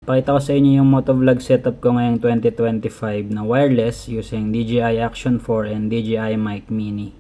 Pakita ko sa inyo yung motovlog setup ko ngayong 2025 na wireless using DJI Action 4 and DJI Mic Mini.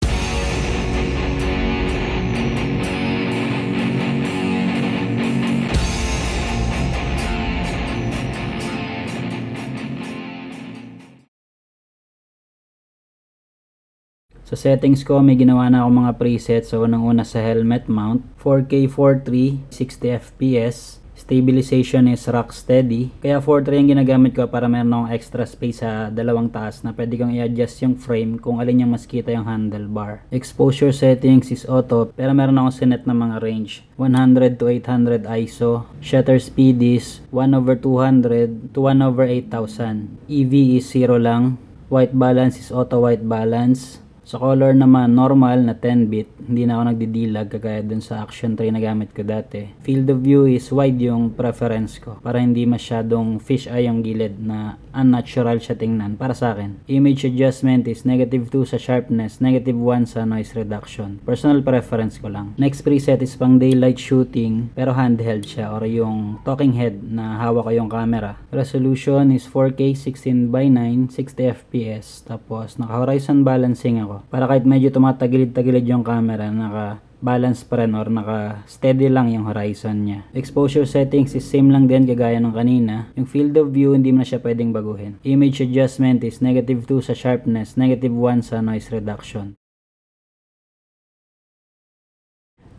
Sa settings ko, may ginawa na ako mga presets. So, unang-una sa helmet mount, 4K 4.3, 60fps. Stabilization is rock steady. Kaya 4.3 yung ginagamit ko para meron akong extra space sa dalawang taas na pwede kong i-adjust yung frame kung alin yung mas kita yung handlebar. Exposure settings is auto, pero meron akong sinet na mga range. 100 to 800 ISO. Shutter speed is 1/200 to 1/8000. EV is 0 lang. White balance is auto white balance. Sa color naman, normal na 10-bit. Hindi na ako nagdidilag kagaya dun sa Action 3 na gamit ko dati. Field of view is wide yung preference ko para hindi masyadong fisheye yung gilid na unnatural siya tingnan para sa akin. Image adjustment is -2 sa sharpness, -1 sa noise reduction. Personal preference ko lang. Next preset is pang daylight shooting pero handheld siya or yung talking head na hawak ko yung camera. Resolution is 4K 16:9 60fps. Tapos naka horizon balancing ako. Para kahit medyo tumatagilid-tagilid yung camera, naka-balance pa rin or naka-steady lang yung horizon niya. Exposure settings is same lang din kagaya ng kanina. Yung field of view, hindi mo na siya pwedeng baguhin. Image adjustment is -2 sa sharpness, -1 sa noise reduction.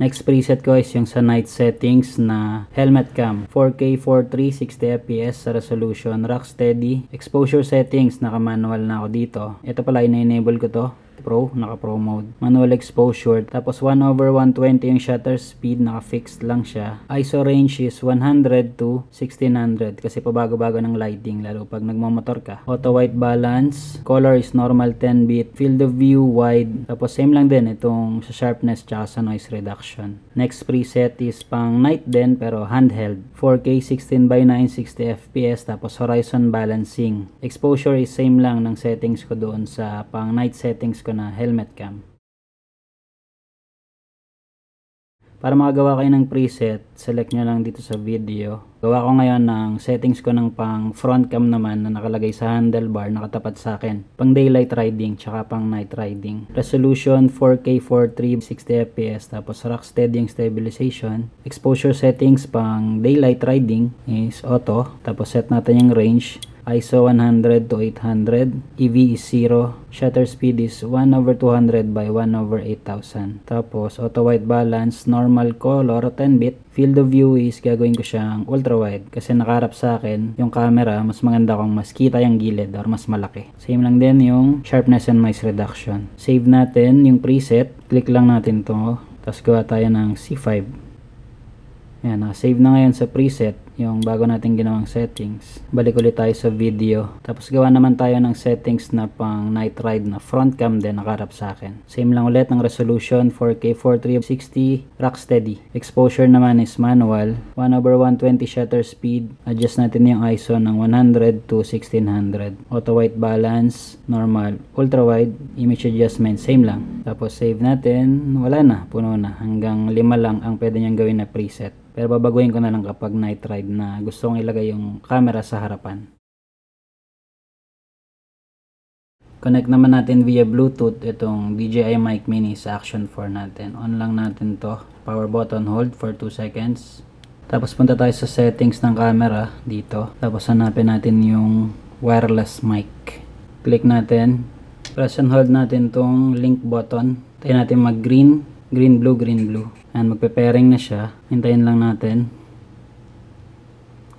Next preset ko is yung sa night settings na helmet cam. 4K 4.3 60fps sa resolution, rock steady. Exposure settings, naka-manual na ako dito. Ito pala, ina-enable ko to. Pro, naka-pro mode. Manual exposure. Tapos 1/120 yung shutter speed, naka-fixed lang siya. ISO range is 100 to 1600 kasi pabago-bago ng lighting lalo pag nagmamotor ka. Auto white balance. Color is normal 10-bit. Field of view wide. Tapos same lang din itong sa sharpness tsaka sa noise reduction. Next preset is pang night din pero handheld. 4K 16:9 60fps tapos horizon balancing. Exposure is same lang ng settings ko doon sa pang night settings ko na helmet cam. Para makagawa kayo ng preset, select nyo lang dito sa video. Gawa ko ngayon ng settings ko ng pang front cam naman na nakalagay sa handlebar, nakatapat sa akin. Pang daylight riding, tsaka pang night riding. Resolution 4K 4.3 60fps, tapos rock steady yung stabilization. Exposure settings pang daylight riding is auto, tapos set natin yung range. ISO 100 to 800, EV is 0, shutter speed is 1/200 by 1/8000. Tapos auto white balance, normal color 10-bit. Field of view is gagawin ko siyang ultra wide kasi nakaharap sa akin yung camera, mas maganda kung mas kita yung gilid or mas malaki. Same lang din yung sharpness and noise reduction. Save natin yung preset, click lang natin to, tapos gawa tayo ng C5. Ayan, save na ngayon sa preset yung bago natin ginawang settings. Balik ulit tayo sa video. Tapos gawa naman tayo ng settings na pang night ride na front cam din nakaharap sa akin. Same lang ulit ng resolution 4K 4.3 60 rock steady. Exposure naman is manual. 1/120 shutter speed. Adjust natin yung ISO ng 100 to 1600. Auto white balance, normal, ultra wide, image adjustment, same lang. Tapos save natin. Wala na, puno na. Hanggang 5 lang ang pwede niyang gawin na preset. Pero babaguhin ko na lang kapag night ride na gusto kong ilagay yung camera sa harapan. Connect naman natin via Bluetooth itong DJI Mic Mini sa Action 4 natin. On lang natin to. Power button hold for 2 seconds. Tapos punta tayo sa settings ng camera dito. Tapos hanapin natin yung wireless mic. Click natin. Press and hold natin tong link button. Tayo natin mag green, green, blue, green, blue. And magpe-pairing na siya. Hintayin lang natin.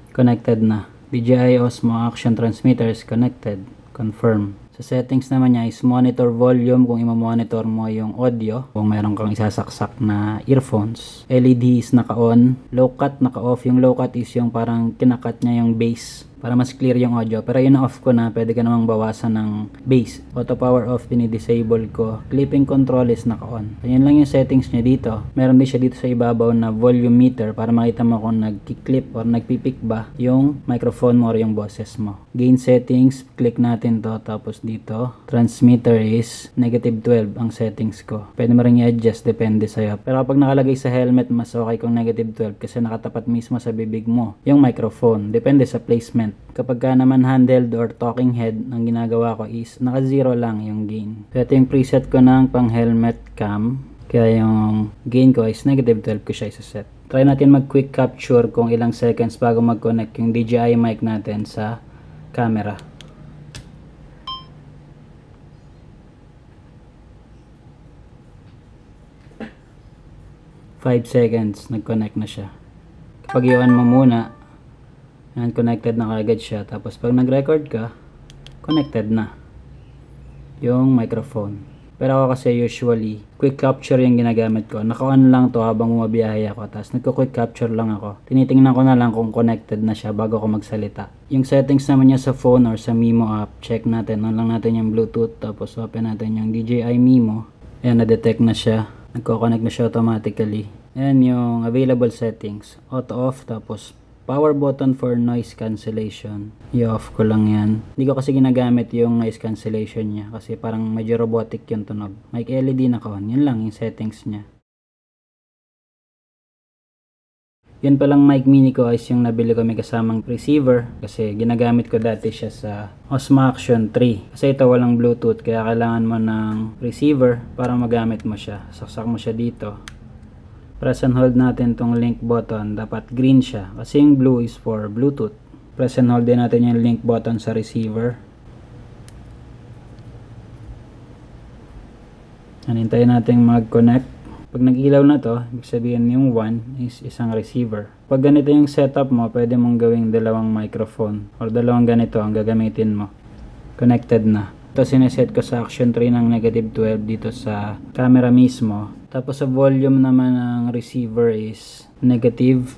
Connected na. DJI Osmo Action Transmitter is connected. Confirm. Sa settings naman niya is monitor volume kung i-monitor mo yung audio. Kung meron kang isasaksak na earphones. LED is naka-on. Low cut naka-off. Yung low cut is yung parang kinakat niya yung bass para mas clear yung audio. Pero yun off ko na, pwede ka namang bawasan ng bass. Auto power off, dinidisable ko. Clipping control is naka-on. Ayan lang yung settings niya dito. Meron din siya dito sa ibabaw na volume meter para makita mo kung nagki-clip or nagpipick ba yung microphone mo or yung boses mo. Gain settings, click natin to. Tapos dito, transmitter is -12 ang settings ko. Pwede mo rin i-adjust, depende sa'yo. Pero kapag nakalagay sa helmet, mas okay kung -12 kasi nakatapat mismo sa bibig mo yung microphone. Depende sa placement. Kapag ka naman handheld or talking head, ang ginagawa ko is naka-0 lang yung gain. So ito yung preset ko ng pang helmet cam. Kaya yung gain ko is -12 ko siya isa-set. Try natin mag-quick capture kung ilang seconds bago mag-connect yung DJI mic natin sa camera. Five seconds, nag-connect na siya. Kapag iwan mo muna, and connected na kagad siya. Tapos pag nag-record ka, connected na yung microphone. Pero ako kasi usually, quick capture yung ginagamit ko. Naka-on lang to habang bumabiyahe ako. Tapos nagko-quick capture lang ako. Tinitingnan ko na lang kung connected na siya bago ako magsalita. Yung settings naman niya sa phone or sa Mimo app, check natin. On lang natin yung Bluetooth. Tapos open natin yung DJI Mimo. Ayan, na-detect na siya. Nagko-connect na siya automatically. Ayan yung available settings. Auto off, tapos power button for noise cancellation. I-off ko lang yan. Hindi ko kasi ginagamit yung noise cancellation niya kasi parang medyo robotic yung tunog. Mic LED naka-on. Yun lang yung settings niya. Yun palang mic mini ko is yung nabili ko may kasamang receiver kasi ginagamit ko dati siya sa Osmo Action 3. Kasi ito walang Bluetooth kaya kailangan mo ng receiver para magamit mo siya. Saksak mo siya dito. Press and hold natin tong link button. Dapat green siya. Kasi yung blue is for Bluetooth. Press and hold din natin yung link button sa receiver. Hintayin natin mag-connect. Pag nag-ilaw na to, ibig sabihin yung 1 is isang receiver. Pag ganito yung setup mo, pwede mong gawing dalawang microphone. Or dalawang ganito ang gagamitin mo. Connected na. Ito sineset ko sa Action 3 ng -12 dito sa camera mismo. Tapos sa volume naman ng receiver is -12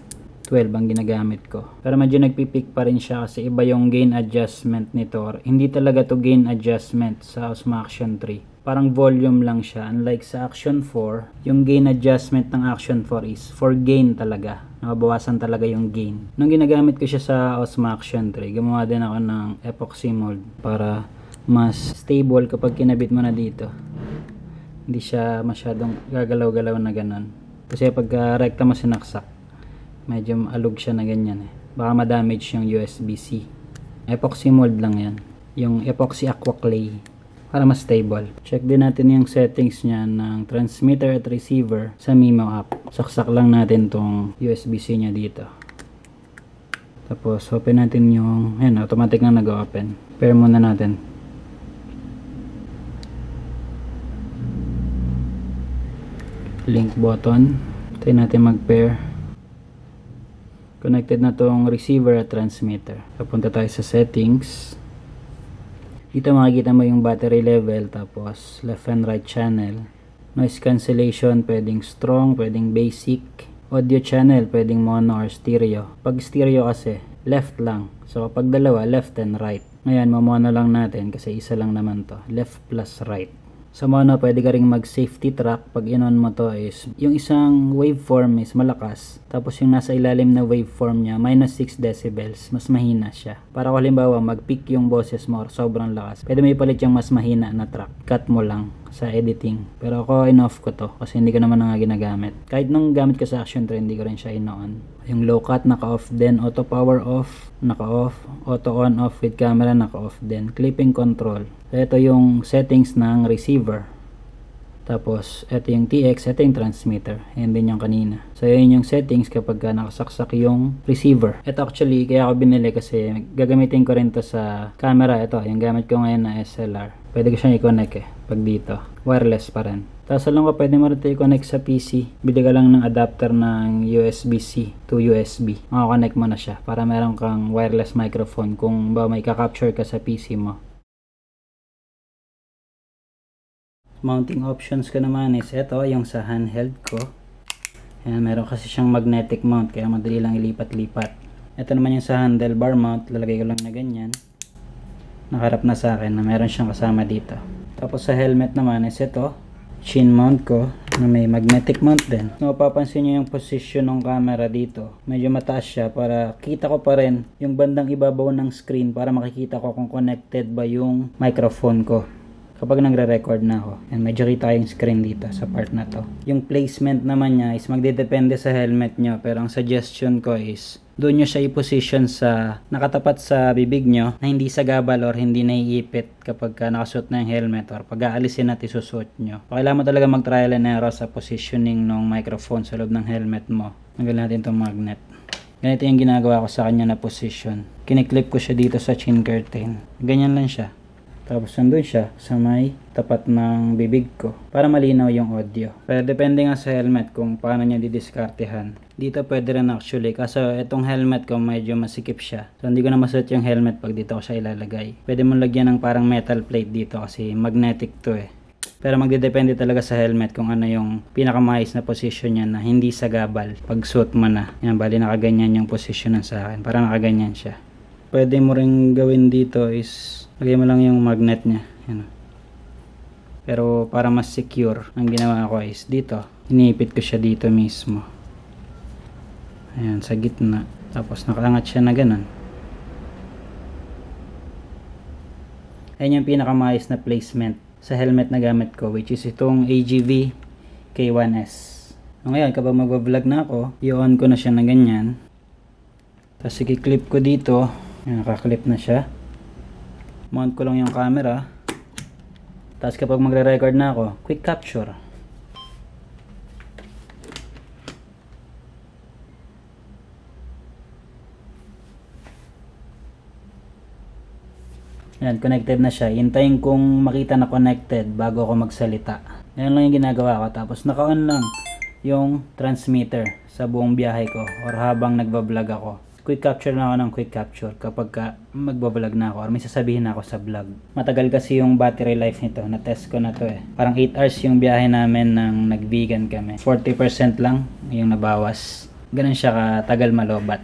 ang ginagamit ko. Pero medyo nagpipick pa rin siya kasi iba yung gain adjustment nito. Hindi talaga to gain adjustment sa Osmo Action 3. Parang volume lang siya. Unlike sa Action 4, yung gain adjustment ng Action 4 is for gain talaga. Nababawasan talaga yung gain. Nung ginagamit ko siya sa Osmo Action 3, gumawa din ako ng epoxy mold para mas stable kapag kinabit mo na dito. Hindi siya masyadong gagalaw-galaw na ganun. Kasi pag rekta mo sinaksak, medyo alog siya na ganyan eh. Baka ma-damage yung USB-C. Epoxy mold lang yan. Yung epoxy aqua clay. Para mas stable. Check din natin yung settings niya ng transmitter at receiver sa Mimo app. Saksak lang natin tong USB-C niya dito. Tapos open natin yung, ayan, automatic na nag-open. Pair muna natin. Link button. Tayo natin mag-pair. Connected na tong receiver at transmitter. Papunta tayo sa settings. Dito makikita mo yung battery level, tapos left and right channel. Noise cancellation, pwedeng strong, pwedeng basic. Audio channel, pwedeng mono or stereo. Pag stereo kasi, left lang. So pag dalawa, left and right. Ngayon, mamono lang natin kasi isa lang naman to. Left plus right. Sa mono, pwede ka ring mag-safety track. Pag in-on mo to is, yung isang waveform is malakas. Tapos yung nasa ilalim na waveform niya, -6 decibels. Mas mahina siya. Para kung halimbawa, mag-peak yung boses mo or sobrang lakas. Pwede mo ipalit yung mas mahina na track. Cut mo lang sa editing. Pero ako, in-off ko to. Kasi hindi ko naman nga ginagamit. Kahit nung gamit ko sa Action 3, hindi ko rin siya in-on. Yung low cut, naka-off din. Auto power off, naka-off. Auto on off with camera, naka-off din. Clipping control. So, ito yung settings ng receiver. Tapos, ito yung TX, ito yung transmitter. Ayan din yung kanina. So, yun yung settings kapag nakasaksak yung receiver. Ito actually, kaya ako binili kasi gagamitin ko rin to sa camera. Ito, yung gamit ko ngayon na SLR. Pwede ko siyang i-connect eh, pag dito. Wireless pa rin. Tapos, alam ko, pwede mo rin ito i-connect sa PC. Bili ka lang ng adapter ng USB-C to USB. Makakonect mo na siya para meron kang wireless microphone kung ba may ka-capture ka sa PC mo. Mounting options ko naman is ito, yung sa handheld ko. Ayan, meron kasi siyang magnetic mount kaya madali lang ilipat-lipat. Ito naman yung sa handlebar mount, lalagay ko lang na ganyan. Nakaharap na sa akin na meron siyang kasama dito. Tapos sa helmet naman is ito, chin mount ko na may magnetic mount din. So, mapapansin nyo yung position ng camera dito. Medyo mataas siya para kita ko pa rin yung bandang ibabaw ng screen para makikita ko kung connected ba yung microphone ko kapag nagre-record na ako. And medyo kita yung screen dito sa part na to. Yung placement naman niya is magdedepende sa helmet nyo, pero ang suggestion ko is doon nyo siya i-position sa nakatapat sa bibig nyo na hindi sa gabal or hindi naiipit kapag nakasuot na yung helmet or pag aalisin at isusuot nyo. Kailangan mo talaga mag-trial and error sa positioning ng microphone sa loob ng helmet mo. Tanggalin natin itong magnet. Ganito yung ginagawa ko sa kanya na position. Kiniklip ko siya dito sa chin curtain. Ganyan lang siya. Tapos nandun siya sa may tapat ng bibig ko para malinaw yung audio. Pero depende nga sa helmet kung paano niya didiskartehan. Dito pwede rin actually kaso itong helmet ko medyo masikip siya. So hindi ko na masuot yung helmet pag dito ko siya ilalagay. Pwede mo lagyan ng parang metal plate dito kasi magnetic to eh. Pero magdedepende talaga sa helmet kung ano yung pinakamaayos na position niya na hindi sa gabal pag suot mo na. Yan, bali nakaganyan yung position sa akin. Parang nakaganyan siya. Pwede mo ring gawin dito is lagay mo lang yung magnet niya. Yan. Pero para mas secure, ang ginawa ko is dito. Inipit ko siya dito mismo. Ayan, sa gitna. Tapos nakaangat siya na ganun. Ayan yung pinakamayos na placement sa helmet na gamit ko, which is itong AGV K1S. Ngayon, kapag mag-vlog na ako, i-on ko na siya na ganyan. Tapos i-clip ko dito. Ayan, nakaklip na siya. Mount ko lang yung camera. Tapos kapag magre-record na ako, quick capture. Yan, connected na siya. Hintayin kong makita na connected bago ako magsalita. Yan lang yung ginagawa ko. Tapos naka-on lang yung transmitter sa buong biyahe ko or habang nagbablog ako. Quick capture na ako ng quick capture kapag magbablog na ako or may sasabihin na ako sa vlog. Matagal kasi yung battery life nito. Na-test ko na to eh. Parang 8 hours yung biyahe namin nang nag-vegan kami. 40% lang yung nabawas. Ganun siya katagal malobat.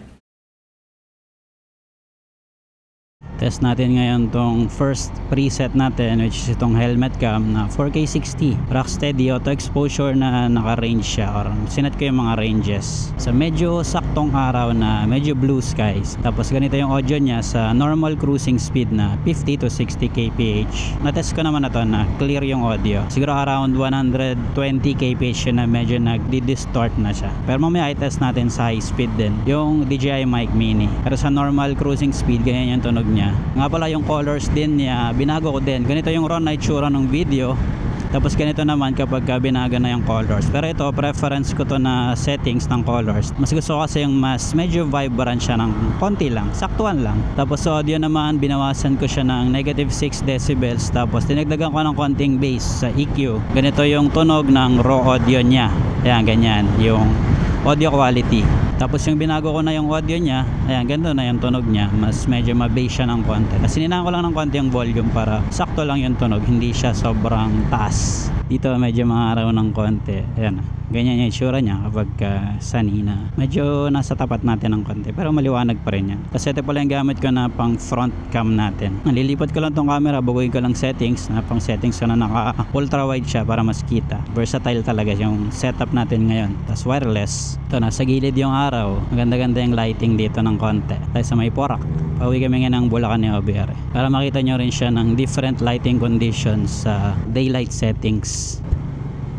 Test natin ngayon tong first preset natin, which is itong helmet cam na 4K60 Rocksteady auto exposure na naka-range siya or sinet ko yung mga ranges sa medyo saktong araw na medyo blue skies. Tapos ganito yung audio niya sa normal cruising speed na 50 to 60 kph. Na-test ko naman na to na clear yung audio. Siguro around 120 kph yun na medyo nagdi-distort na siya. Pero mamaya i-test natin sa high speed din yung DJI Mic Mini. Pero sa normal cruising speed ganyan yung tunog niya. Nga pala yung colors din niya, binago ko din. Ganito yung raw na itsura ng video. Tapos ganito naman kapag binaga na yung colors. Pero ito, preference ko to na settings ng colors. Mas gusto ko kasi yung mas medyo vibrant siya ng konti lang, saktuan lang. Tapos sa audio naman, binawasan ko siya ng -6 decibels. Tapos dinagdagan ko ng konting bass sa EQ. Ganito yung tunog ng raw audio niya. Ayan, ganyan yung audio quality. Tapos yung binago ko na yung audio niya, ayan, ganito na yung tunog niya. Mas medyo ma-bass siya ng konti. Kasi ninaan ko lang ng konti yung volume para sakto lang yung tunog, hindi siya sobrang taas. Dito medyo maaraw ng konti. Ayan, ganyan yung itsura niya kapag sanina. Medyo nasa tapat natin ng konti, pero maliwanag pa rin yan. Kasi ito pala yung gamit ko na pang front cam natin. Nalilipat ko lang tong camera, baguhin ko lang settings. Na pang settings ko na naka ultra wide siya para mas kita. Versatile talaga yung setup natin ngayon. Tapos wireless. Ito, nasa gilid yung araw. Maganda-ganda yung lighting dito ng konti. Tayo sa may Porac. Pauwi kami nga ng Bulacan ni OBR. Para makita nyo rin siya ng different lighting conditions sa daylight settings.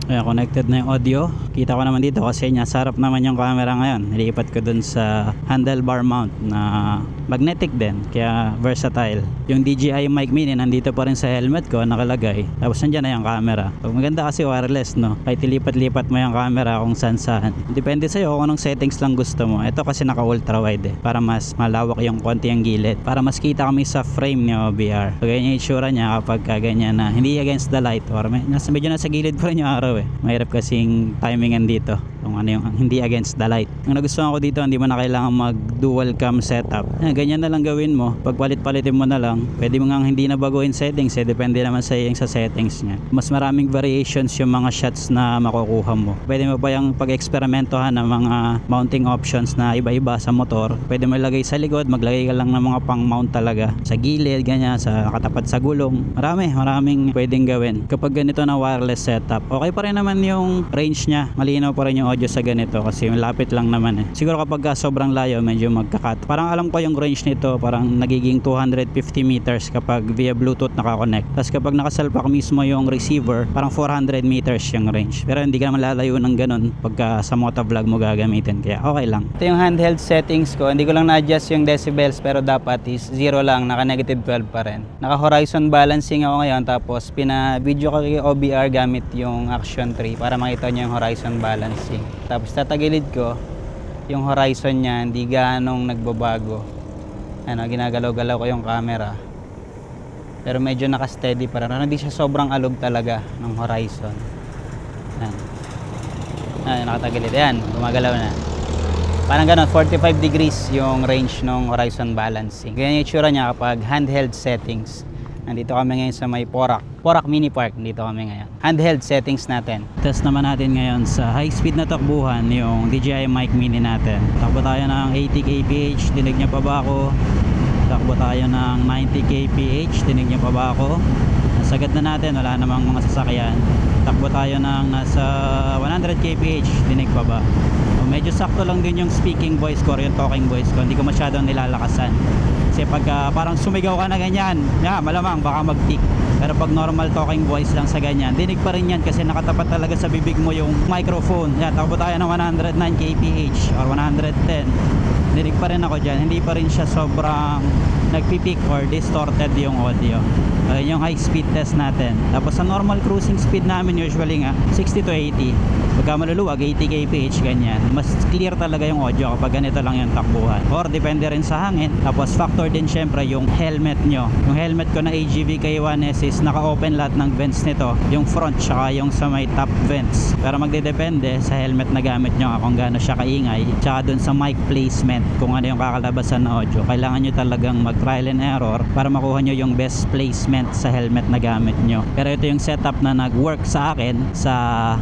Ayan, connected na yung audio. Kita ko naman dito kasi sarap naman yung camera ngayon. Nilipat ko dun sa handlebar mount na magnetic din, kaya versatile. Yung DJI Mic Mini nandito pa rin sa helmet ko nakalagay. Tapos nandiyan na yung camera. Maganda kasi wireless, no? Kahit ilipat-lipat mo yung camera kung saan-saan. Depende sa'yo kung anong settings lang gusto mo. Ito kasi naka ultra wide eh, para mas malawak yung konti ang gilid. Para mas kita kami sa frame ni OBR. So ganyan yung itsura niya kapag ganyan na hindi against the light or medyo nasa gilid pa rin yung araw ilaw eh. Mahirap kasing timingan dito kung ano yung hindi against the light. Ang nagustuhan ko dito, hindi mo na kailangan mag dual cam setup. Ganyan na lang gawin mo. Pagpalit-palitin mo na lang. Pwede mo nga hindi na baguhin settings eh. Depende naman sa yung sa settings niya. Mas maraming variations yung mga shots na makukuha mo. Pwede mo pa yung pag-eksperimentohan ng mga mounting options na iba-iba sa motor. Pwede mo ilagay sa likod, maglagay ka lang ng mga pang mount talaga. Sa gilid, ganyan, sa katapat sa gulong. Maraming pwedeng gawin. Kapag ganito na wireless setup, okay pa rin naman yung range niya. Malinaw pa rin yung audio sa ganito kasi lapit lang naman eh. Siguro kapag sobrang layo, medyo magkakat. Parang alam ko yung range nito, parang nagiging 250 meters kapag via Bluetooth nakakonect. Tapos kapag nakasalpak mismo yung receiver, parang 400 meters yung range. Pero hindi ka naman lalayo ng ganun pagka sa motovlog mo gagamitin. Kaya okay lang. Ito yung handheld settings ko. Hindi ko lang na-adjust yung decibels pero dapat is 0 lang. Naka negative 12 pa rin. Naka horizon balancing ako ngayon. Tapos pina-video ko kay OBR gamit yung Action 3 para makita nyo yung horizon balancing. Tapos tatagilid ko yung horizon niya, hindi ganong nagbabago. Ginagalaw-galaw ko yung camera. Pero medyo naka-steady pa rin. Hindi siya sobrang alog talaga ng horizon. Nakatagilid. Ayan, gumagalaw na. Parang ganon, 45 degrees yung range ng horizon balancing. Ganyan yung itsura niya kapag handheld settings. Nandito kami ngayon sa may Porac Mini Park. Nandito kami ngayon. Handheld settings natin. Test naman natin ngayon sa high speed na takbuhan yung DJI Mic Mini natin. Takbo tayo ng 80 kph. Dinig niya pa ba ako? Takbo tayo ng 90 kph. Dinig niya pa ba ako? Nasagad na natin. Wala namang mga sasakyan. Takbo tayo ng nasa 100 kph. Dinig pa ba? Medyo sakto lang din yung speaking voice ko or yung talking voice ko. Hindi ko masyadong nilalakasan. Kasi pag parang sumigaw ka na ganyan, malamang baka mag-tick. Pero pag normal talking voice lang sa ganyan, dinig pa rin yan kasi nakatapat talaga sa bibig mo yung microphone. Takbo tayo ng 109 kph or 110. Dinig pa rin ako dyan. Hindi pa rin siya sobrang nagpipick or distorted yung audio. Yung high speed test natin. Tapos sa normal cruising speed namin usually nga 60 to 80. Pagka maluluwag 80 kph ganyan. Mas clear talaga yung audio kapag ganito lang yung takbuhan. Or depende rin sa hangin. Tapos factor din syempre yung helmet nyo. Yung helmet ko na AGV K1S is naka-open lahat ng vents nito. Yung front tsaka yung sa may top vents. Pero magdedepende sa helmet na gamit nyo kung gaano siya kaingay. Tsaka dun sa mic placement kung ano yung kakalabasan na audio. Kailangan nyo talagang mag trial and error para makuha nyo yung best placement sa helmet na gamit nyo. Pero ito yung setup na nag-work sa akin sa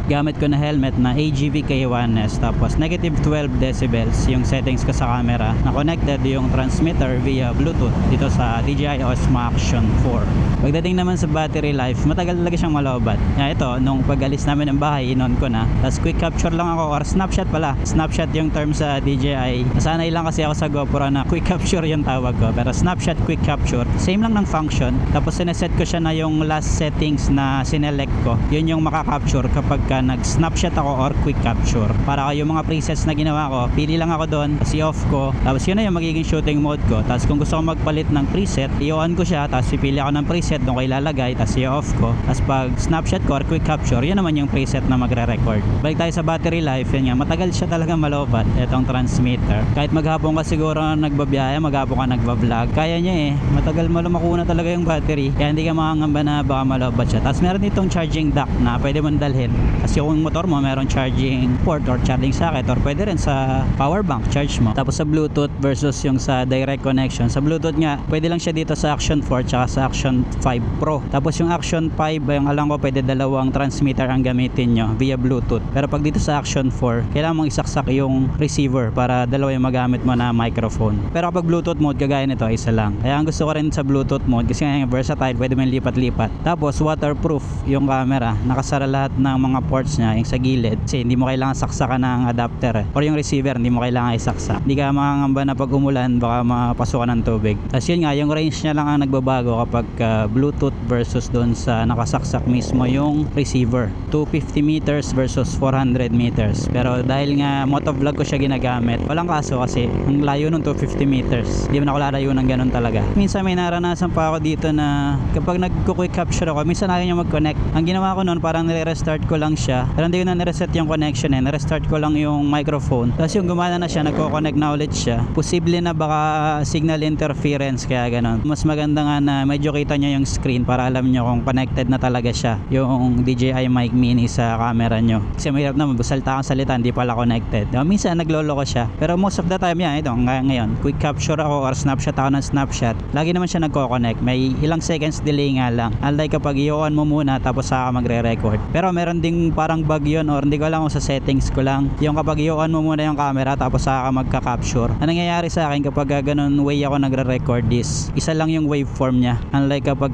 gamit ko na helmet na AGV K1S. Tapos negative 12 decibels yung settings ko sa camera na connected yung transmitter via Bluetooth dito sa DJI Osmo Action 4. Pagdating naman sa battery life, matagal talaga siyang malobat. Ito, nung pag-alis namin ng bahay, inon ko na. Tapos quick capture lang ako or snapshot pala. Snapshot yung term sa DJI. Nasanay lang kasi ako sa GoPro na quick capture yung tawag ko. Pero snapshot, quick capture, same lang ng function. Tapos sineset ko siya na yung last settings na sinelect ko. Yun yung makaka-capture kapag ka nag-snapshot ako or quick capture. Para yung mga presets na ginawa ko, pili lang ako doon, tapos i-off ko. Tapos yun na yung magiging shooting mode ko. Tapos kung gusto ko magpalit ng preset, i-on ko siya, tapos pipili ako ng preset doon ko ilalagay, tapos i-off ko. Tapos pag snapshot ko or quick capture, yun naman yung preset na magre-record. Balik tayo sa battery life, yun nga, matagal siya talaga malobat, itong transmitter. Kahit maghapon ka siguro nagbabiyahe, maghapon ka nagbablog, kaya niya eh. Matagal makuna talaga yung battery, kaya hindi ka makangamba na baka malobat siya. Tapos meron itong charging dock na pwede mong dalhin. Kasi yung motor mo meron charging port or charging socket or pwede rin sa power bank charge mo. Tapos sa Bluetooth versus yung sa direct connection, sa Bluetooth nga pwede lang siya dito sa Action 4 tsaka sa Action 5 Pro. Tapos yung Action 5 yung alam ko pwede dalawang transmitter ang gamitin nyo via Bluetooth. Pero pag dito sa Action 4 kailangan mong isaksak yung receiver para dalawa yung magamit mo na microphone. Pero kapag Bluetooth mode kagaya nito isa lang. Kaya ang gusto ko rin sa Bluetooth mode kasi nga versatile, pwede mo lipat-lipat. Tapos waterproof yung camera, nakasara lahat ng mga ports niya yung sa gilid kasi hindi mo kailangan saksakan ng adapter or yung receiver hindi mo kailangan isaksak. Hindi ka makangamba na pag umulan baka mapasukan ng tubig. Tapos yun nga, yung range niya lang ang nagbabago kapag Bluetooth versus doon sa nakasaksak mismo yung receiver. 250 meters versus 400 meters. Pero dahil nga motovlog ko siya ginagamit, walang kaso kasi ang layo nung 250 meters. Hindi mo na ako lalayo ng ganun talaga. Minsan may naranasan pa ako dito na kapag nagko-quick capture ako, minsan ayaw niya mag-connect. Ang ginawa ko noon parang nire-restart ko lang siya. Pero hindi ko na nga nireset yung connection restart ko lang yung microphone. Tapos yung gumana na siya, nagko-connect na ulit siya. Posible na baka signal interference kaya ganun. Mas maganda nga na medyo kita nyo yung screen para alam nyo kung connected na talaga siya yung DJI Mic Mini sa camera nyo. Kasi mahirap na magsalita kang salita, hindi pala connected. Minsan naglolo ko siya. Pero most of the time yan, ito ngayon, quick capture ako or snapshot ako ng snapshot. Lagi naman siya nagko-connect. May ilang seconds delay nga lang. Unlike kapag i-on mo muna tapos saka magre-record. Pero meron ding parang bug yun or hindi ko alam kung sa settings ko lang. Yung kapag i-on mo muna yung camera tapos saka magka-capture. Ang nangyayari sa akin kapag ganun way ako nagre-record is isa lang yung waveform niya. Unlike kapag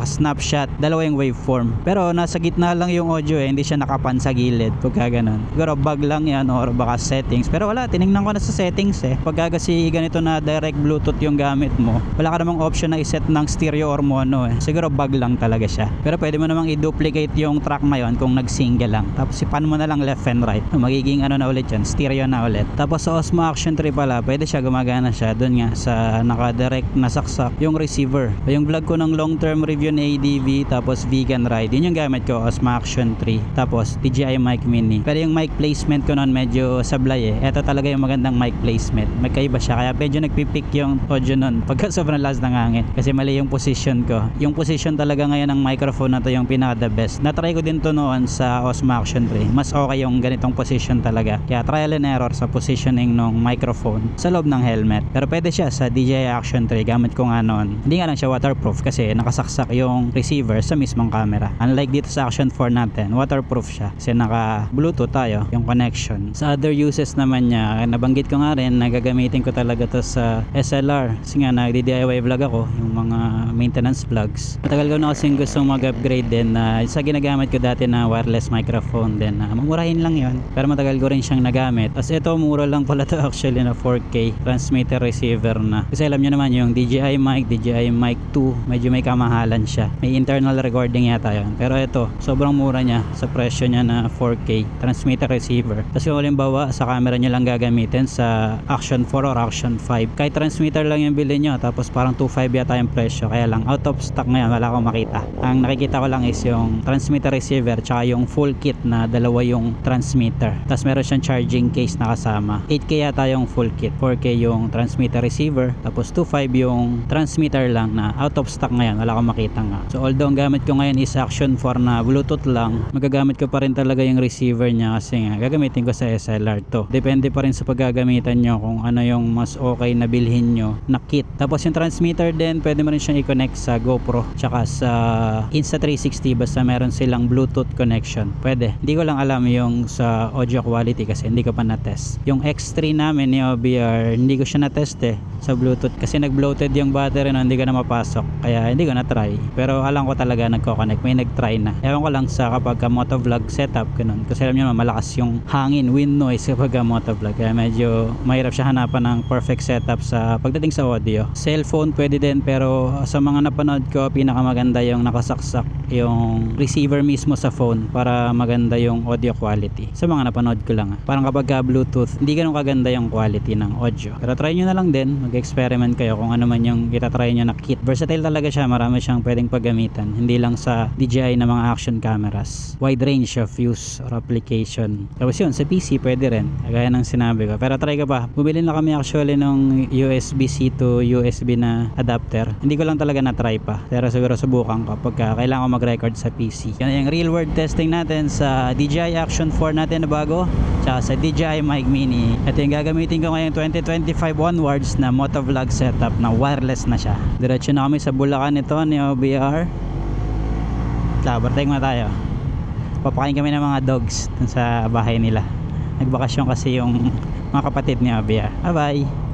snapshot, dalawa yung waveform. Pero nasa gitna lang yung audio hindi siya nakapan sa gilid pagka ganun. Siguro bug lang yan or baka settings. Pero wala, tinignan ko na sa settings Pagka kasi ganito na direct Bluetooth yung gamit mo, wala ka namang option na iset ng stereo or mono Siguro bug lang talaga siya. Pero pwede mo namang i-duplicate yung track na yun kung nag-single lang. Tapos ipan mo na lang left and right. Magiging ano na ulit yun, stereo na ulit. Tapos sa Osmo Action 3 pala, pwede siya gumagana siya doon nga sa naka-direct na saksak yung receiver. Yung vlog ko ng long-term review ng ADV tapos vegan ride, yun yung gamit ko, Osmo Action 3. Tapos DJI Mic Mini. Pero yung mic placement ko noon medyo sablay Ito talaga yung magandang mic placement. Magkaiba siya kaya medyo nagpipick yung audio noon pagka sobrang lakas ng hangin. Kasi mali yung position ko. Yung position talaga ngayon ng microphone na to yung pinaka the best. Na-try ko din to noon sa Osmo Action 3. Mas okay yung ganitong position talaga. Kaya trial and error sa positioning ng microphone sa loob ng helmet. Pero pwede siya sa DJI Action 3. Gamit ko nga noon. Hindi nga lang siya waterproof kasi nakasaksak yung receiver sa mismong camera. Unlike dito sa Action 4 natin, waterproof siya. Kasi naka Bluetooth tayo yung connection. Sa other uses naman niya, nabanggit ko nga rin, nagagamitin ko talaga to sa SLR. Kasi nga nag-DIY vlog ako, yung mga maintenance vlogs. Matagal ko na kasing gustong mag-upgrade din sa ginagamit ko dati na wireless microphone din. Mamurahin lang yon pero matagal ko rin siyang nagamit. As ito, mura lang pala to actually na 4K transmitter receiver na. Kasi alam nyo naman yung DJI Mic, DJI Mic 2, medyo may kamahalan siya. May internal recording yata yun. Pero ito, sobrang mura niya sa presyo niya na 4K transmitter receiver. Tapos kung halimbawa sa camera nyo lang gagamitin sa Action 4 or Action 5, kahit transmitter lang yung bilhin nyo tapos parang 2.5 yata yung presyo. Kaya lang out of stock ngayon, wala akong makita. Ang nakikita ko lang is yung transmitter receiver tsaka yung full kit na dalawa yung transmitter. Tapos meron siyang charging case na kasama. 8K yata yung full kit, 4K yung transmitter receiver, tapos 2.5 yung transmitter lang na out of stock ngayon, wala akong makita nga. So although ang gamit ko ngayon is Action 4 na Bluetooth lang, magagamit ko pa rin talaga yung receiver niya kasi nga gagamitin ko sa SLR to. Depende pa rin sa paggagamitan nyo kung ano yung mas okay na bilhin nyo na kit. Tapos yung transmitter din, pwede mo rin siyang i-connect sa GoPro tsaka sa Insta360 basta meron silang Bluetooth connection. Pwede. Hindi ko lang alam yung sa audio quality kasi hindi ko pa na-test. Yung X3 namin ni OBR, hindi ko siya na-test sa Bluetooth kasi nag-bloated yung battery na hindi ko na mapasok. Kaya hindi ko na-try. Pero alam ko talaga nagko-connect. May nag-try na. Ewan ko lang sa kapag motovlog setup ganun. Kasi alam nyo naman malakas yung hangin, wind noise kapag motovlog. Kaya medyo mahirap siya hanapan ng perfect setup sa pagdating sa audio. Cellphone pwede din pero sa mga napanood ko pinakamaganda yung nakasaksak yung receiver mismo sa phone para maganda yung audio quality. Sa mga napanood ko lang parang kapag Bluetooth hindi ganun kaganda yung quality ng audio. Pero try nyo na lang din, mag-experiment kayo kung ano man yung itatry nyo na kit. Versatile talaga siya, marami siyang pwedeng paggamitan. Hindi lang sa DJI na mga action cameras. Wide range of use or application. Tapos yun, sa PC pwede rin. Kagaya ng sinabi ko. Pero try ka pa. Bumili na kami actually ng USB-C to USB na adapter. Hindi ko lang talaga na-try pa. Pero siguro subukan ko pagka kailangan ko mag-record sa PC. Yan yung real world testing natin sa DJI Action 4 natin na bago. Tsaka sa DJI Mic Mini. Ito yung gagamitin ko ngayong 2025 onwards na motovlog setup na wireless na siya. Diretso na kami sa Bulacan nito ni OBR. Overtake na tayo. Papakain kami ng mga dogs sa bahay nila. Nagbakasyon kasi yung mga kapatid ni OBR. Bye bye.